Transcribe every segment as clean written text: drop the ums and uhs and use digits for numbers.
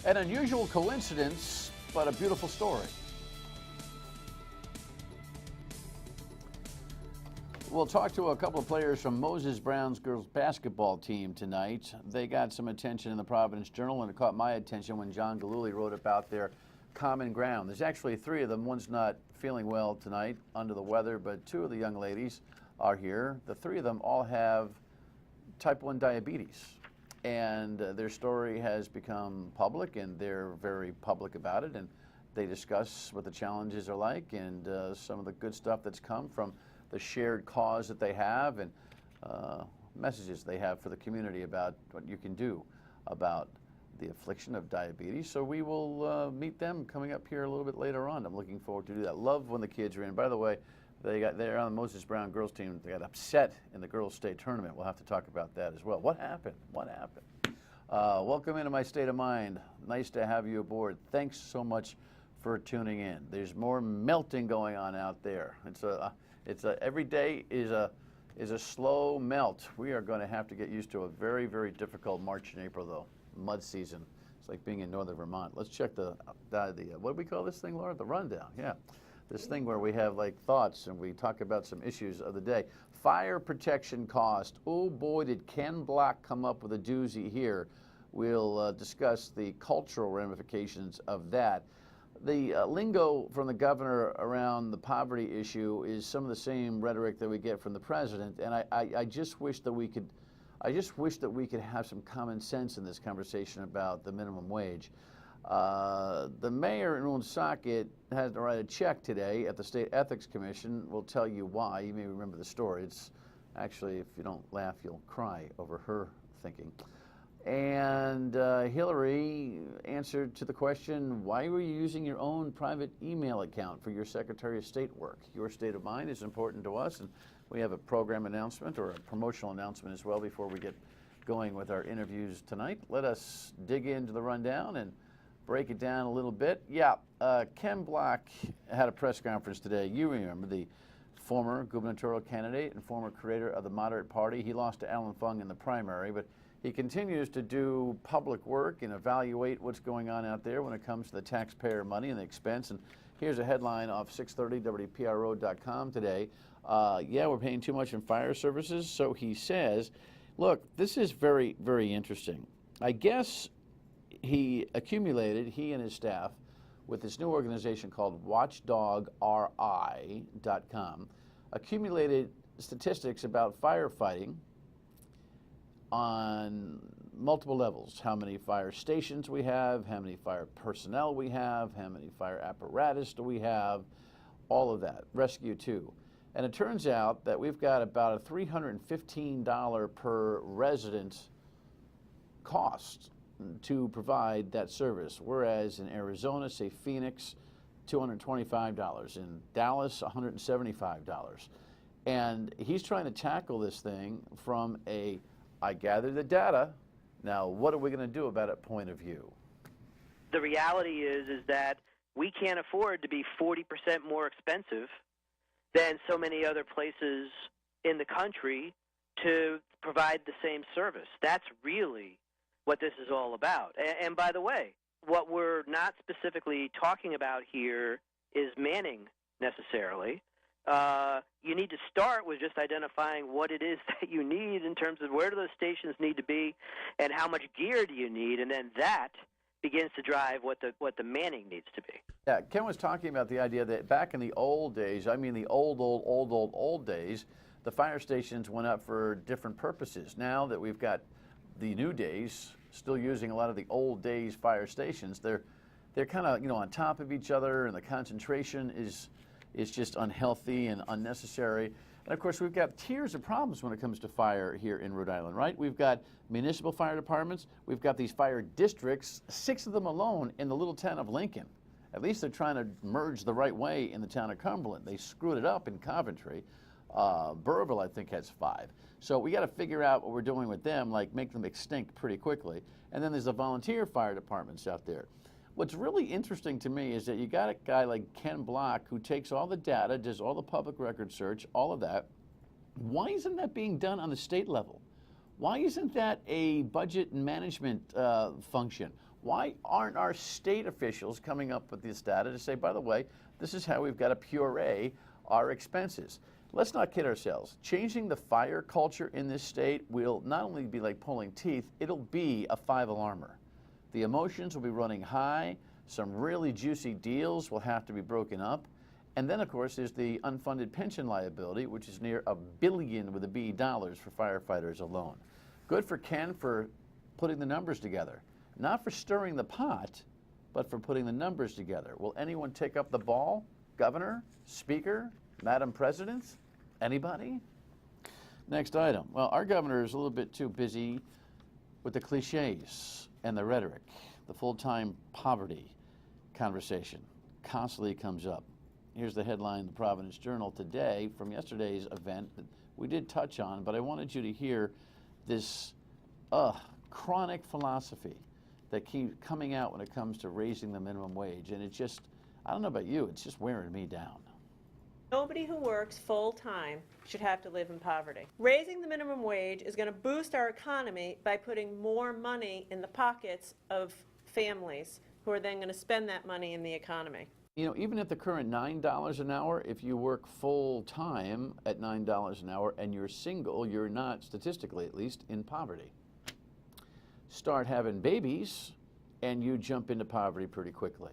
An unusual coincidence, but a beautiful story. We'll talk to a couple of players from Moses Brown's girls basketball team tonight. They got some attention in the Providence Journal, and it caught my attention when John Gillooly wrote about their common ground. There's actually three of them. One's not feeling well tonight, under the weather, but two of the young ladies are here. The three of them all have type 1 diabetes, and their story has become public, and they're very public about it, and they discuss what the challenges are like and some of the good stuff that's come from the shared cause that they have, and messages they have for the community about what you can do about the affliction of diabetes. So we will meet them coming up here a little bit later on. I'm looking forward to do that. Love when the kids are in. By the way, they're on the Moses Brown girls team. They got upset in the girls' state tournament. We'll have to talk about that as well. What happened? What happened? Welcome into my state of mind. Nice to have you aboard. Thanks so much for tuning in. There's more melting going on out there. Every day is a slow melt. We are going to have to get used to a very, very difficult March and April, though. Mud season. It's like being in northern Vermont. Let's check the what do we call this thing, Laura? The rundown. Yeah, this thing where we have like thoughts and we talk about some issues of the day. Fire protection cost. Oh boy, did Ken Block come up with a doozy here. We'll discuss the cultural ramifications of that. The lingo from the governor around the poverty issue is some of the same rhetoric that we get from the president, and I just wish that we could have some common sense in this conversation about the minimum wage. The mayor in Woonsocket had to write a check today at the State Ethics Commission. We'll tell you why. You may remember the story. It's actually, if you don't laugh, you'll cry over her thinking. And Hillary answered to the question, why were you using your own private email account for your Secretary of State work? Your state of mind is important to us, and we have a program announcement or a promotional announcement as well before we get going with our interviews tonight. Let us dig into the rundown and break it down a little bit. Yeah, Ken Block had a press conference today. You remember, the former gubernatorial candidate and former creator of the Moderate Party. He lost to Alan Fung in the primary, but he continues to do public work and evaluate what's going on out there when it comes to the taxpayer money and the expense. And here's a headline off 630WPRO.com today. Yeah, we're paying too much in fire services. So he says, look, this is very, very interesting. I guess he and his staff, with this new organization called WatchdogRI.com, accumulated statistics about firefighting on multiple levels. How many fire stations we have, how many fire personnel we have, how many fire apparatus do we have, all of that. Rescue 2. And it turns out that we've got about a $315 per resident cost to provide that service, whereas in Arizona, say Phoenix, $225, in Dallas, $175. And he's trying to tackle this thing from a, I gather the data, now what are we going to do about it point of view? The reality is that we can't afford to be 40% more expensive than so many other places in the country to provide the same service. That's really what this is all about. And by the way, what we're not specifically talking about here is manning necessarily. You need to start with just identifying what it is that you need in terms of where do those stations need to be and how much gear do you need, and then that begins to drive what the manning needs to be. Yeah, Ken was talking about the idea that back in the old days, I mean the old days, the fire stations went up for different purposes. Now that we've got the new days still using a lot of the old days fire stations, they're kind of, on top of each other, and the concentration is just unhealthy and unnecessary. And of course, we've got tiers of problems when it comes to fire here in Rhode Island, right? We've got municipal fire departments. We've got these fire districts, 6 of them alone in the little town of Lincoln. At least they're trying to merge the right way in the town of Cumberland. They screwed it up in Coventry. Burrillville, I think, has 5. So we got to figure out what we're doing with them, like make them extinct pretty quickly. And then there's the volunteer fire departments out there. What's really interesting to me is that you got a guy like Ken Block who takes all the data, does all the public record search, all of that. Why isn't that being done on the state level? Why isn't that a budget and management function? Why aren't our state officials coming up with this data to say, by the way, this is how we've got to puree our expenses? Let's not kid ourselves. Changing the fire culture in this state will not only be like pulling teeth, it'll be a five-alarmer. The emotions will be running high. Some really juicy deals will have to be broken up. And then, of course, there's the unfunded pension liability, which is near $1 billion with a B dollars for firefighters alone. Good for Ken for putting the numbers together. Not for stirring the pot, but for putting the numbers together. Will anyone take up the ball? Governor? Speaker? Madam President? Anybody? Next item. Well, our governor is a little bit too busy with the cliches and the rhetoric. The full-time poverty conversation constantly comes up. Here's the headline in the Providence Journal today from yesterday's event that we did touch on, but I wanted you to hear this chronic philosophy that keeps coming out when it comes to raising the minimum wage. And it just, I don't know about you, it's just wearing me down. Nobody who works full-time should have to live in poverty. Raising the minimum wage is going to boost our economy by putting more money in the pockets of families who are then going to spend that money in the economy. You know, even at the current $9 an hour, if you work full-time at $9 an hour and you're single, you're not, statistically at least, in poverty. Start having babies and you jump into poverty pretty quickly.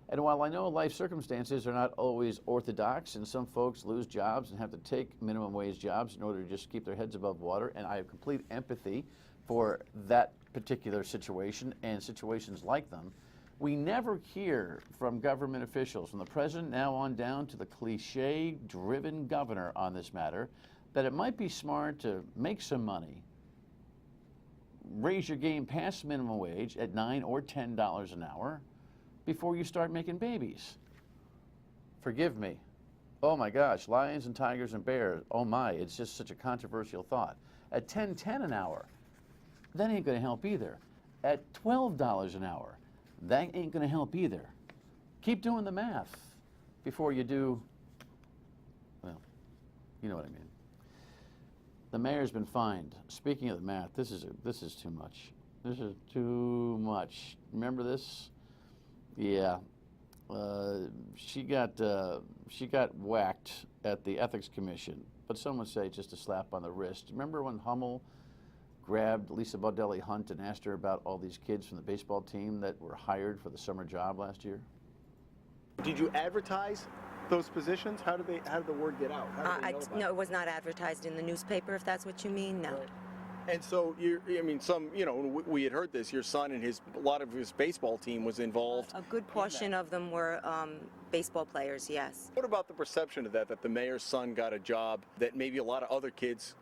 And while I know life circumstances are not always orthodox and some folks lose jobs and have to take minimum wage jobs in order to just keep their heads above water, and I have complete empathy for that particular situation and situations like them, we never hear from government officials, from the president now on down to the cliche-driven governor on this matter, that it might be smart to make some money, raise your game past minimum wage at $9 or $10 an hour before you start making babies. Forgive me. Oh my gosh, lions and tigers and bears, oh my, it's just such a controversial thought. At $10.10 an hour, that ain't gonna help either. At $12 an hour, that ain't gonna help either. Keep doing the math before you do, well, you know what I mean. The mayor's been fined. Speaking of the math, this is too much. This is too much. Remember this? Yeah. She got whacked at the Ethics Commission, but some would say just a slap on the wrist. Remember when Hummel grabbed Lisa Baldelli Hunt and asked her about all these kids from the baseball team that were hired for the summer job last year? Did you advertise those positions? How did the word get out? How did they know about No, it was not advertised in the newspaper, if that's what you mean, no. Right. And so, we had heard this, your son and a lot of his baseball team was involved. A good portion of them were baseball players, yes. What about the perception of that the mayor's son got a job that maybe a lot of other kids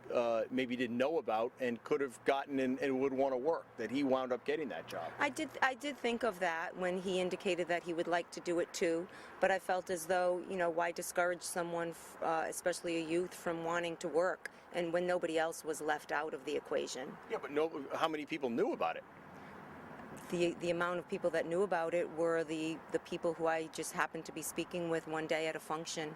maybe didn't know about and could have gotten and would want to work, that he wound up getting that job? I did think of that when he indicated that he would like to do it too, but I felt as though, why discourage someone, especially a youth, from wanting to work, and when nobody else was left out of the equation. Yeah, but how many people knew about it? The amount of people that knew about it were the people who I just happened to be speaking with one day at a function.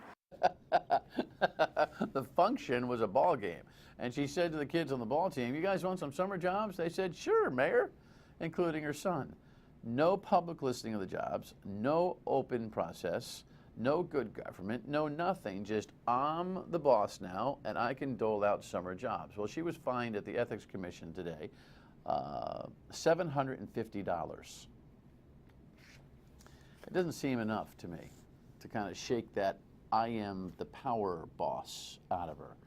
The function was a ball game, and she said to the kids on the ball team, "You guys want some summer jobs?" They said, "Sure, Mayor," including her son. No public listing of the jobs, no open process, no good government, no nothing, just I'm the boss now and I can dole out summer jobs. Well, she was fined at the Ethics Commission today $750. It doesn't seem enough to me to kind of shake that I am the power boss out of her.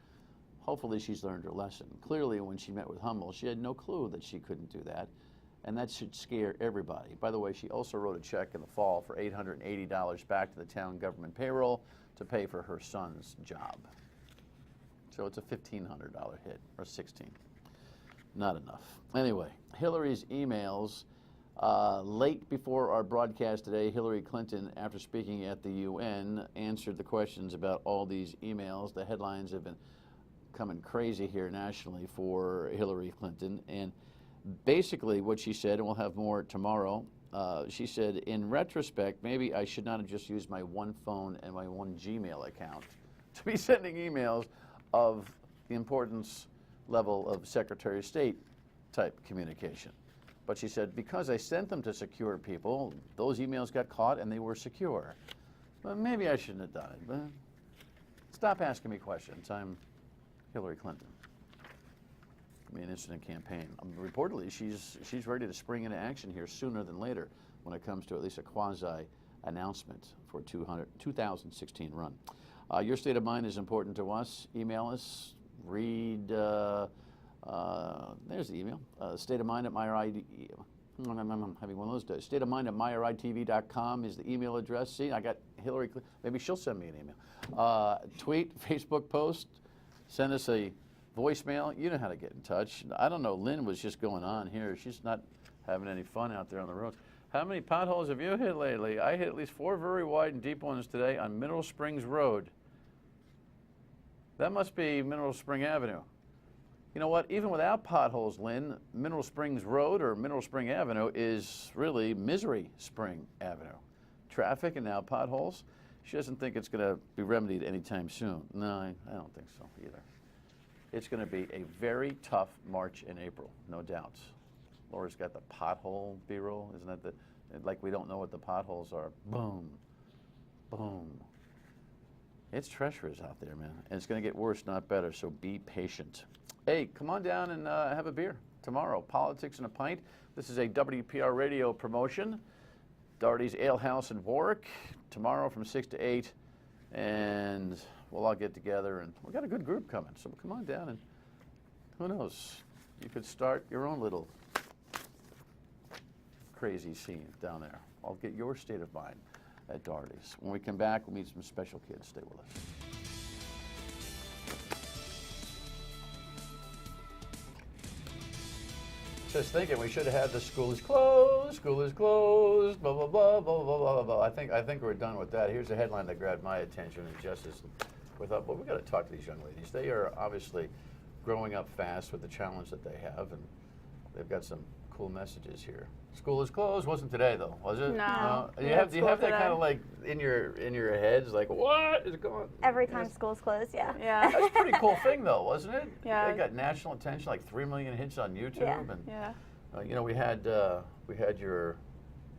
Hopefully she's learned her lesson. Clearly when she met with Hummel, she had no clue that she couldn't do that, and that should scare everybody. By the way, she also wrote a check in the fall for $880 back to the town government payroll to pay for her son's job. So it's a $1,500 hit, or $1,600. Not enough. Anyway, Hillary's emails. Late before our broadcast today, Hillary Clinton, after speaking at the UN, answered the questions about all these emails. The headlines have been coming crazy here nationally for Hillary Clinton. And basically what she said, and we'll have more tomorrow, she said, in retrospect, maybe I should not have just used my one phone and my one Gmail account to be sending emails of the importance level of Secretary of State type communication. But she said, because I sent them to secure people, those emails got caught and they were secure. Well, maybe I shouldn't have done it. But stop asking me questions. I'm Hillary Clinton. Be an incident campaign. Reportedly, she's ready to spring into action here sooner than later when it comes to at least a quasi announcement for 2016 run. Your state of mind is important to us. Email us. Read. There's the email. State of mind at MyRID. I'm having one of those days. State of mind at myridetv.com is the email address. See, I got Hillary. Maybe she'll send me an email. Tweet, Facebook post. Send us a voicemail. You know how to get in touch. I don't know. Lynn was just going on here. She's not having any fun out there on the roads. How many potholes have you hit lately? I hit at least 4 very wide and deep ones today on Mineral Springs Road. That must be Mineral Spring Avenue. You know what? Even without potholes, Lynn, Mineral Springs Road or Mineral Spring Avenue is really Misery Spring Avenue. Traffic and now potholes. She doesn't think it's going to be remedied anytime soon. No, I don't think so either. It's going to be a very tough March and April, no doubt. Laura's got the pothole bureau, isn't that like we don't know what the potholes are. Boom, boom. It's treacherous out there, man, and it's going to get worse, not better, so be patient. Hey, come on down and have a beer tomorrow. Politics and a Pint. This is a WPR radio promotion. Doherty's Ale House in Warwick, tomorrow from 6 to 8, and we'll all get together, and we've got a good group coming, so come on down, and who knows, you could start your own little crazy scene down there. I'll get your state of mind at Doherty's. When we come back, we'll meet some special kids. Stay with us. Just thinking we should have had the school is closed, blah, blah, blah, blah, blah, blah, blah. I think we're done with that. Here's a headline that grabbed my attention, and Justice well, we've got to talk to these young ladies. They are obviously growing up fast with the challenge that they have, and they've got some cool messages here. School is closed. Wasn't today though, was it? No. Do you have that kind of like in your heads, like what is going? Every time school's closed, yeah. Yeah. That's a pretty cool thing though, wasn't it? Yeah. They got national attention, like 3 million hits on YouTube, Yeah. and Yeah. you know we had your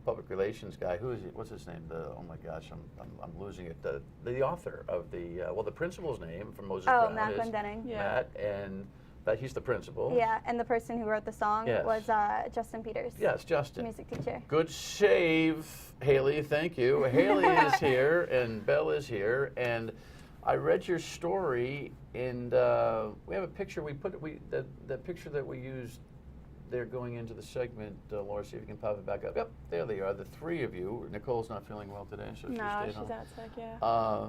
public relations guy. Who is he? What's his name? Oh my gosh, I'm losing it. The author of the principal's name from Moses Oh, Brown Matt is Glendenning. Yeah. Matt, and that he's the principal. Yeah, and the person who wrote the song Yes. was Justin Peters. Yes, Justin. Music teacher. Good save, Haley. Thank you. Haley is here, and Belle is here, and I read your story, and we have a picture. The picture that we used there going into the segment. Laura, see if you can pop it back up. Yep, there they are. The 3 of you. Nicole's not feeling well today, so she No, stayed she's home. out sick, yeah.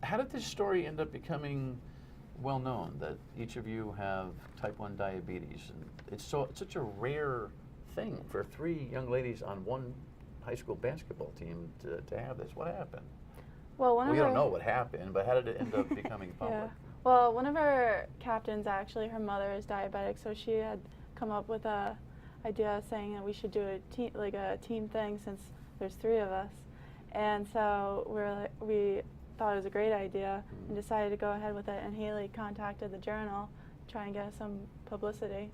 How did this story end up becoming well known that each of you have type 1 diabetes? And it's such a rare thing for 3 young ladies on one high school basketball team to have this. What happened? Well, We don't know what happened, but how did it end up becoming public? Yeah. Well, one of our captains, actually, her mother is diabetic, so she had come up with a idea saying that we should do a team thing since there's 3 of us. And so we thought it was a great idea and decided to go ahead with it. And Haley contacted the Journal to try and get some publicity.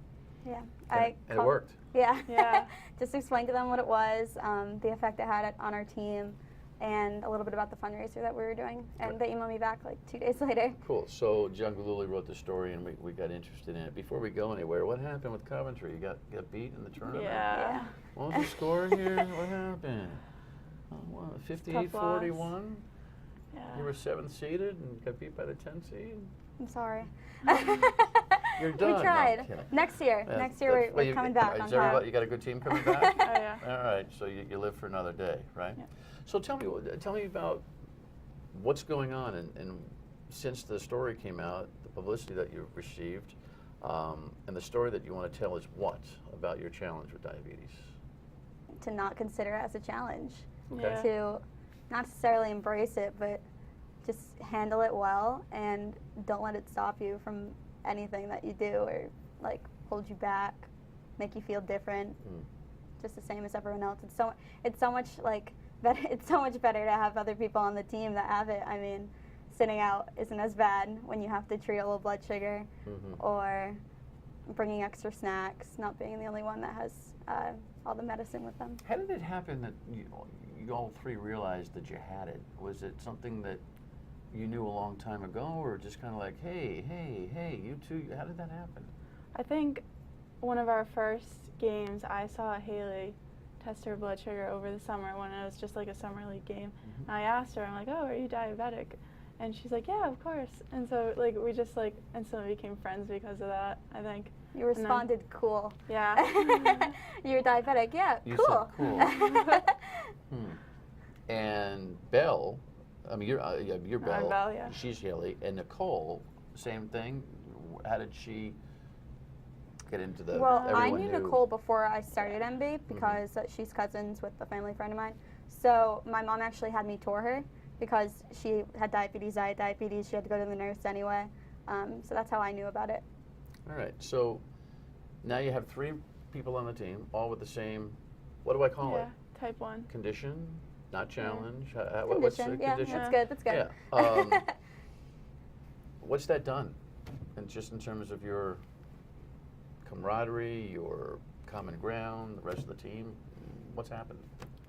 Yeah. And it worked. Yeah. Yeah. Just explained to them what it was, the effect it had on our team, and a little bit about the fundraiser that we were doing. And Right. they emailed me back like 2 days later. Cool. So John Galuli wrote the story, and we got interested in it. Before we go anywhere, what happened with Coventry? You got beat in the tournament? Yeah. What was the score here? What happened? 58-41? Yeah. You were 7th seeded and got beat by the 10th seed? I'm sorry. You're done. No, We I'm tried. kidding. Next year. Yeah, Next year we're coming back on top. You got a good team coming back? Oh, yeah. All right, so you live for another day, right? Yeah. So tell me about what's going on, and since the story came out, the publicity that you've received, and the story that you want to tell is what about your challenge with diabetes? To not consider it as a challenge. Okay. Yeah. To not necessarily embrace it, but just handle it well and don't let it stop you from anything that you do or like hold you back, make you feel different, just the same as everyone else. It's so much like better. It's so much better to have other people on the team that have it. I mean, sitting out isn't as bad when you have to treat a low blood sugar or bringing extra snacks, not being the only one that has all the medicine with them. How did it happen that you all three realized that you had it? Was it something that you knew a long time ago, or just kind of like, hey, you two? How did that happen? I think one of our first games, I saw Haley test her blood sugar over the summer when it was just like a summer league game. And I asked her, I'm like, oh, are you diabetic? And she's like, yeah, of course. And so like we just like instantly became friends because of that, I think. You responded cool. Yeah. You're diabetic. Yeah, You cool. said cool. And Belle, I mean, you're Belle. I'm Belle, yeah. She's Haley. And Nicole, same thing. How did she get into the? Well, I everyone knew knew. Nicole before I started MB because she's cousins with a family friend of mine. So my mom actually had me tour her because she had diabetes, I had diabetes. She had to go to the nurse anyway. So that's how I knew about it. All right. So now you have 3 people on the team, all with the same. What do I call Yeah, it? type 1. Condition, not challenge. Condition. What's the Yeah, condition? that's good. That's good. Yeah. What's that done? And just in terms of your camaraderie, your common ground, the rest of the team, what's happened?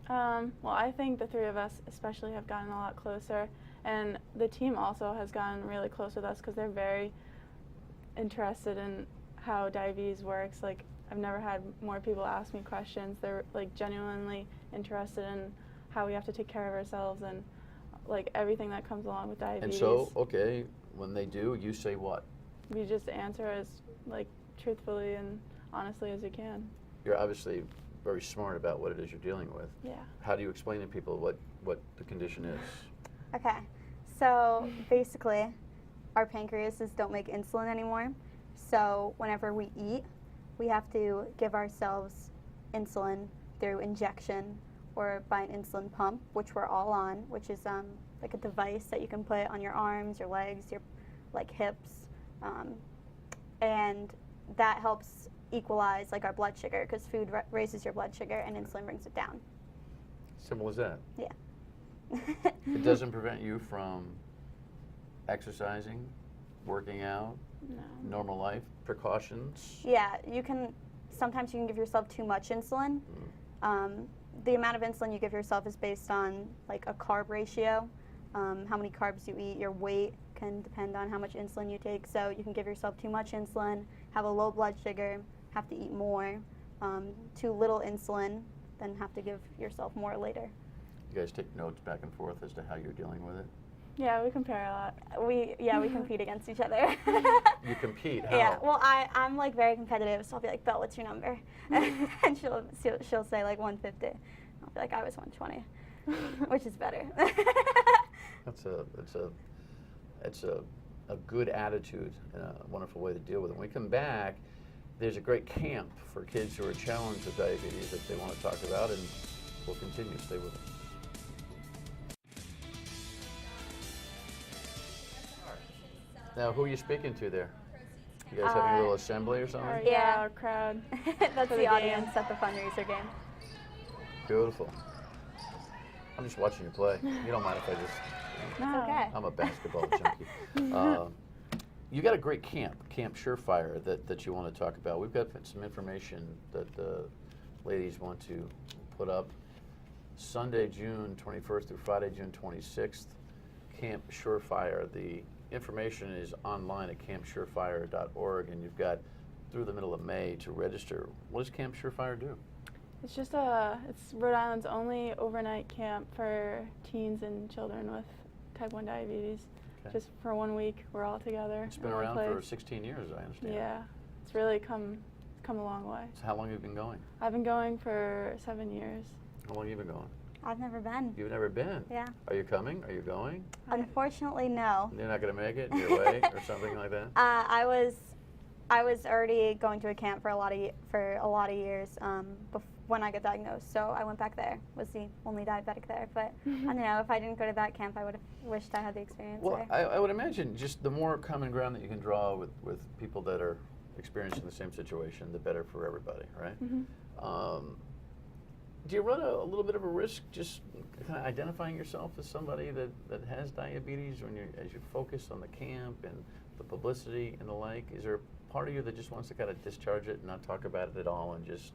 Well, I think the 3 of us especially have gotten a lot closer, and the team also has gotten really close with us because they're very interested in how diabetes works. Like, I've never had more people ask me questions. They're like genuinely interested in how we have to take care of ourselves and like everything that comes along with diabetes. And so, okay, when they do, you say what? We just answer as like truthfully and honestly as we can. You're obviously very smart about what it is you're dealing with. Yeah. How do you explain to people what the condition is? Okay, so basically, our pancreases don't make insulin anymore. So whenever we eat, we have to give ourselves insulin through injection or by an insulin pump, which we're all on, which is like a device that you can put on your arms, your legs, your like hips, and that helps equalize like our blood sugar because food raises your blood sugar and insulin brings it down. Simple as that. Yeah. It doesn't prevent you from exercising, working out, No. normal life, precautions. Yeah, sometimes you can give yourself too much insulin. The amount of insulin you give yourself is based on like a carb ratio. How many carbs you eat, your weight can depend on how much insulin you take. So you can give yourself too much insulin, have a low blood sugar, have to eat more. Too little insulin, then have to give yourself more later. You guys take notes back and forth as to how you're dealing with it? Yeah, we compare a lot. We compete against each other. You compete, how? Yeah, well, I'm like very competitive, so I'll be like, Belle, what's your number? And she'll say like 150. I'll be like, I was 120, which is better. It's a good attitude and a wonderful way to deal with it. When we come back, there's a great camp for kids who are challenged with diabetes that they want to talk about, and we'll continue. Stay with us. Now, who are you speaking to there? You guys having a little assembly or something? Yeah, our crowd. That's For the the audience at the fundraiser game. Beautiful. I'm just watching you play. You don't mind if I just... No. Okay. I'm a basketball junkie. You got a great camp, Camp Surefire, that you want to talk about. We've got some information that the ladies want to put up. Sunday, June 21st through Friday, June 26th, Camp Surefire. The information is online at campsurefire.org, and you've got through the middle of May to register. What does Camp Surefire do? It's just it's Rhode Island's only overnight camp for teens and children with type 1 diabetes. Okay. Just for 1 week, we're all together. It's been in one around for place. 16 years, I understand. Yeah, it's really come a long way. So how long have you been going? I've been going for 7 years. How long have you been going? I've never been. You've never been? Yeah. Are you coming? Are you going? Unfortunately, no. You're not going to make it? You're late or something like that? I was already going to a camp for a lot of years when I got diagnosed. So I went back there. Was the only diabetic there. But I don't know, if I didn't go to that camp, I would have wished I had the experience Well, there. I would imagine just the more common ground that you can draw with people that are experiencing the same situation, the better for everybody, right? Do you run a little bit of a risk just kind of identifying yourself as somebody that has diabetes as you focus on the camp and the publicity and the like? Is there part of you that just wants to kind of discharge it and not talk about it at all and just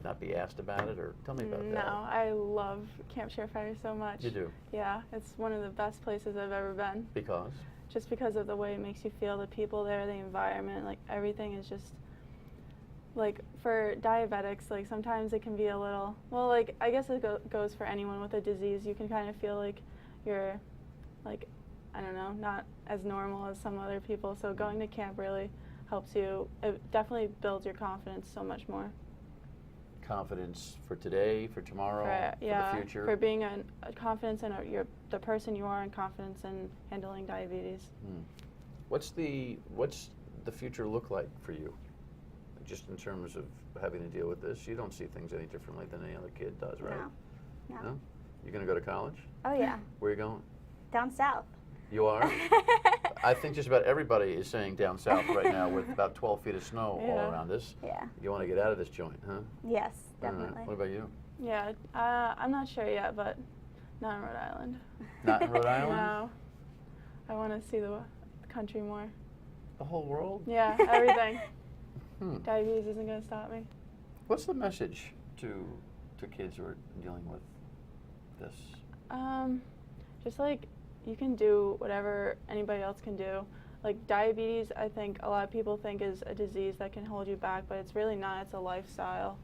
not be asked about it? Or tell me about that. No, I love Camp Surefire so much. You do? Yeah, it's one of the best places I've ever been. Because? Just because of the way it makes you feel, the people there, the environment, like everything is just, like for diabetics, like sometimes it can be a little, well, like I guess it goes for anyone with a disease. You can kind of feel like you're, like, I don't know, not as normal as some other people. So going to camp really helps you. It definitely builds your confidence so much more. Confidence for today, for tomorrow, for the future? For being a confidence in the person you are and confidence in handling diabetes. What's the future look like for you? Just in terms of having to deal with this, you don't see things any differently than any other kid does, right? No. You're going to go to college? Oh yeah. Where are you going? Down south. You are? I think just about everybody is saying down south right now with about 12 feet of snow all around us. Yeah. You want to get out of this joint, huh? Yes, All right. definitely. What about you? Yeah, I'm not sure yet, but not in Rhode Island. Not in Rhode Island? No. I want to see the country more. The whole world? Yeah, everything. Diabetes isn't going to stop me. What's the message to kids who are dealing with this? Just like you can do whatever anybody else can do. Like diabetes, I think a lot of people think is a disease that can hold you back, but it's really not. It's a lifestyle.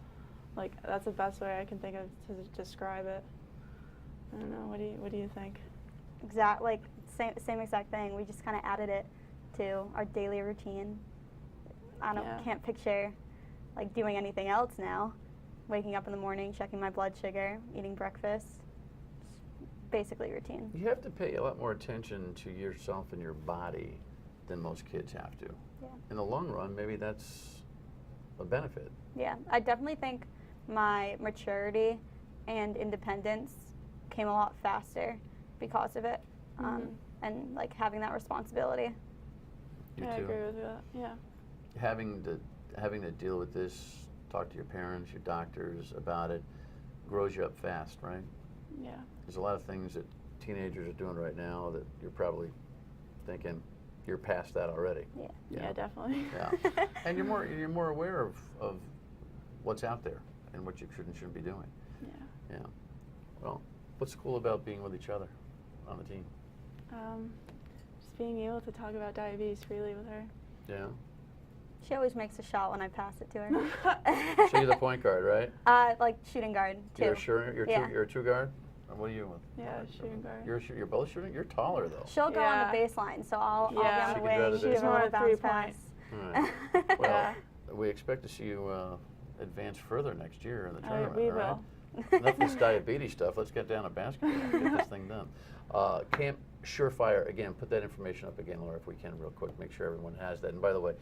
Like that's the best way I can think of to describe it. I don't know. What do you think? Like same exact thing. We just kind of added it to our daily routine. Can't picture like doing anything else now. Waking up in the morning, checking my blood sugar, eating breakfast. Basically routine. You have to pay a lot more attention to yourself and your body than most kids have to. Yeah. In the long run, maybe that's a benefit. Yeah, I definitely think my maturity and independence came a lot faster because of it, and like having that responsibility. You I too? agree with that. Yeah. Having to deal with this, talk to your parents, your doctors about it, grows you up fast, right? Yeah. There's a lot of things that teenagers are doing right now that you're probably thinking you're past that already. Yeah. Yeah, definitely. Yeah. And you're more aware of what's out there and what you should and shouldn't be doing. Yeah. Yeah. Well, what's cool about being with each other on the team? Just being able to talk about diabetes freely with her. Yeah. She always makes a shot when I pass it to her. So you're the point guard, right? Like shooting guard too. You're a two guard? And what are you? Yeah, shooting guard. You're both shooting? You're taller though. She'll go on the baseline, so I'll be on She the can drive wing. the She's baseline. a little More bounce 3 pass. points. All right. Well, Yeah. we expect to see you advance further next year in the tournament. We all right? will. Enough of this diabetes stuff. Let's get down to basketball and get this thing done. Camp Surefire, again, put that information up again, Laura, if we can, real quick. Make sure everyone has that. And by the way,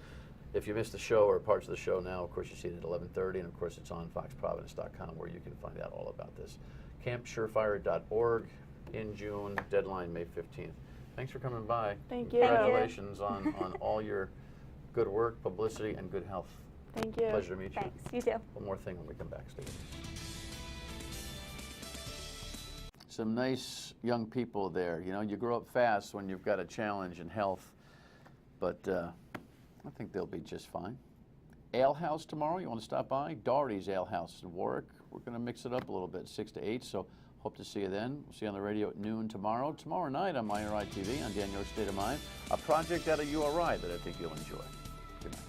if you missed the show or parts of the show now, of course, you see it at 11:30, and of course, it's on foxprovidence.com where you can find out all about this. CampSurefire.org in June, deadline May 15th. Thanks for coming by. Thank you. Congratulations on all your good work, publicity, and good health. Thank you. Pleasure to meet you. Thanks. You too. One more thing when we come back, Steve. Some nice young people there. You know, you grow up fast when you've got a challenge in health, but I think they'll be just fine. Ale House tomorrow, you want to stop by? Doherty's Ale House in Warwick. We're going to mix it up a little bit, 6 to 8, so hope to see you then. We'll see you on the radio at noon tomorrow. Tomorrow night on MyRI TV on Dan Your State of Mind, a project out of URI that I think you'll enjoy. Good night.